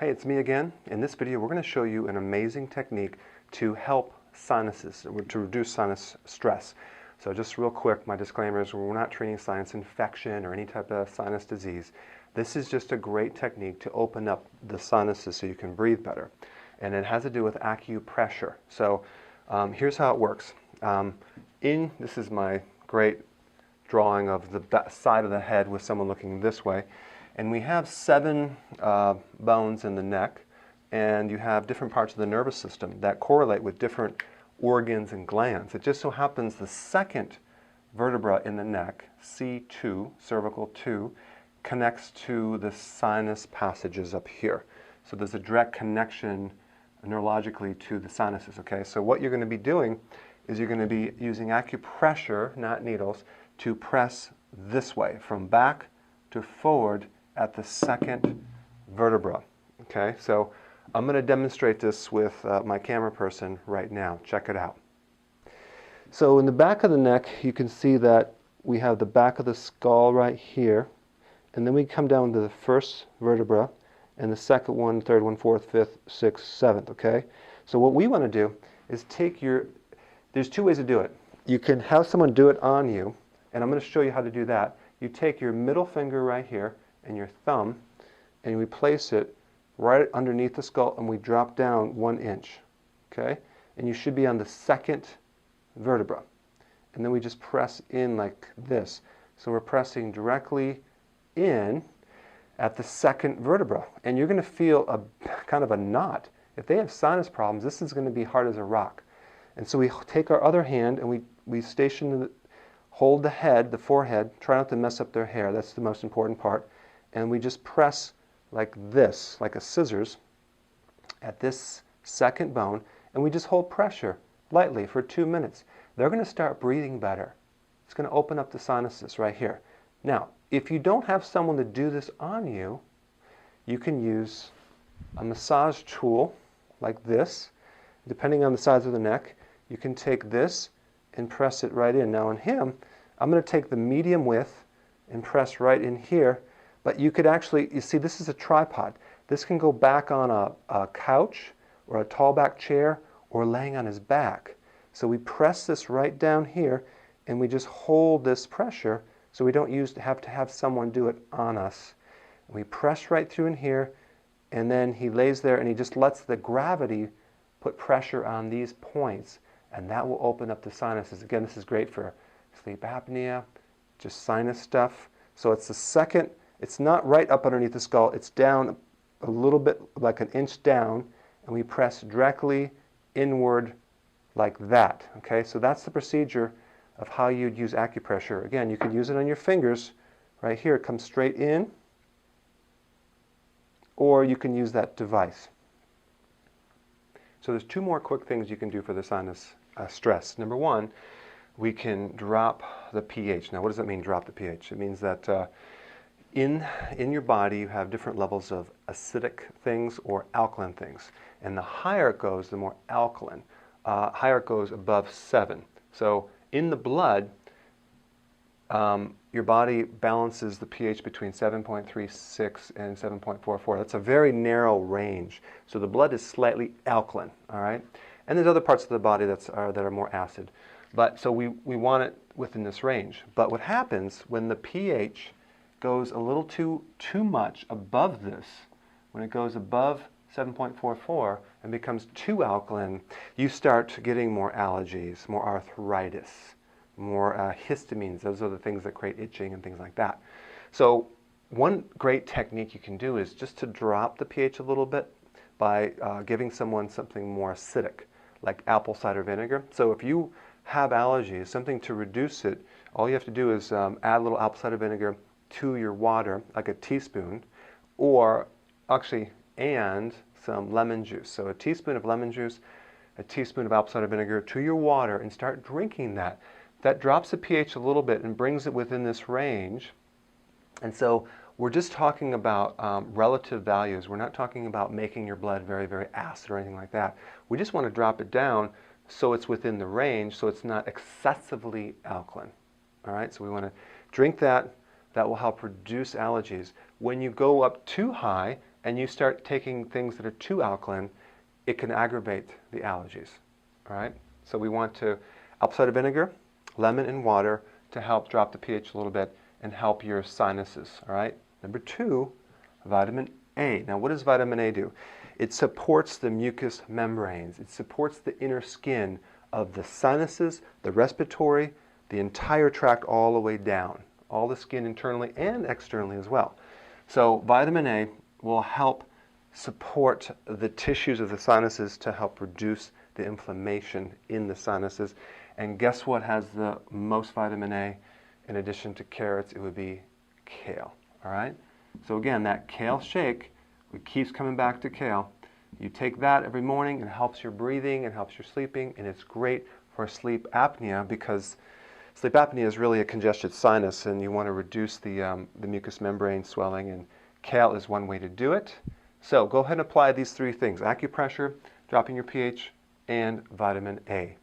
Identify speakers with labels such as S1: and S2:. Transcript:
S1: Hey, it's me again. In this video, we're going to show you an amazing technique to help sinuses, to reduce sinus stress. So just real quick, my disclaimer is we're not treating sinus infection or any type of sinus disease. This is just a great technique to open up the sinuses so you can breathe better. And it has to do with acupressure. So here's how it works. This is my great drawing of the side of the head with someone looking this way. And we have 7 bones in the neck, and you have different parts of the nervous system that correlate with different organs and glands. It just so happens the second vertebra in the neck, C2, cervical 2, connects to the sinus passages up here. So there's a direct connection neurologically to the sinuses, okay? So what you're going to be doing is you're going to be using acupressure, not needles, to press this way, from back to forward at the second vertebra. Okay, so I'm going to demonstrate this with my camera person right now. Check it out. So in the back of the neck, you can see that we have the back of the skull right here, and then we come down to the first vertebra, and the second one, third one, fourth, fifth, sixth, seventh. Okay, so what we want to do is there's 2 ways to do it. You can have someone do it on you, and I'm going to show you how to do that. You take your middle finger right here and your thumb, and we place it right underneath the skull, and we drop down 1 inch. Okay? And you should be on the second vertebra. And then we just press in like this. So we're pressing directly in at the second vertebra. And you're going to feel a kind of a knot. If they have sinus problems, this is going to be hard as a rock. And so we take our other hand and we hold the head, the forehead, try not to mess up their hair, that's the most important part, and we just press like this, like a scissors, at this second bone, and we just hold pressure lightly for 2 minutes. They're going to start breathing better. It's going to open up the sinuses right here. Now, if you don't have someone to do this on you, you can use a massage tool like this. Depending on the size of the neck, you can take this and press it right in. Now on him, I'm going to take the medium width and press right in here, but you could actually, you see this is a tripod. This can go back on a couch or a tall back chair or laying on his back. So we press this right down here and we just hold this pressure so we don't have to have someone do it on us. And we press right through in here, and then he lays there and he just lets the gravity put pressure on these points, and that will open up the sinuses. Again, this is great for sleep apnea, just sinus stuff. So it's the second, it's not right up underneath the skull, it's down a little bit, like 1 inch down, and we press directly inward like that. Okay, so that's the procedure of how you'd use acupressure. Again, you could use it on your fingers right here, it comes straight in, or you can use that device. So there's 2 more quick things you can do for the sinus stress. Number 1, we can drop the pH. Now what does that mean, drop the pH? It means that in your body you have different levels of acidic things or alkaline things. And the higher it goes, the more alkaline. Higher it goes above 7. So in the blood, your body balances the pH between 7.36 and 7.44. That's a very narrow range. So the blood is slightly alkaline, all right? And there's other parts of the body that are more acid. But so we want it within this range. But what happens when the pH goes a little too much above this, when it goes above 7.44 and becomes too alkaline, you start getting more allergies, more arthritis, more histamines. Those are the things that create itching and things like that. So one great technique you can do is just to drop the pH a little bit by giving someone something more acidic, like apple cider vinegar. So if you have allergies, something to reduce it, all you have to do is add a little apple cider vinegar to your water, like a teaspoon, or actually, and some lemon juice. So a teaspoon of lemon juice, a teaspoon of apple cider vinegar to your water, and start drinking that. That drops the pH a little bit and brings it within this range. And so we're just talking about relative values. We're not talking about making your blood very, very acid or anything like that. We just want to drop it down so it's within the range, so it's not excessively alkaline. All right, so we want to drink that. That will help reduce allergies. When you go up too high and you start taking things that are too alkaline, it can aggravate the allergies. All right? So we want to apple cider vinegar, lemon, and water to help drop the pH a little bit and help your sinuses. All right? Number 2, vitamin A. Now, what does vitamin A do? It supports the mucous membranes. It supports the inner skin of the sinuses, the respiratory, the entire tract all the way down, all the skin internally and externally as well. So vitamin A will help support the tissues of the sinuses to help reduce the inflammation in the sinuses. And guess what has the most vitamin A? In addition to carrots, it would be kale. All right? So again, that kale shake, it keeps coming back to kale. You take that every morning, it helps your breathing, it helps your sleeping, and it's great for sleep apnea because sleep apnea is really a congested sinus and you want to reduce the mucous membrane swelling, and kale is one way to do it. So go ahead and apply these 3 things: acupressure, dropping your pH, and vitamin A.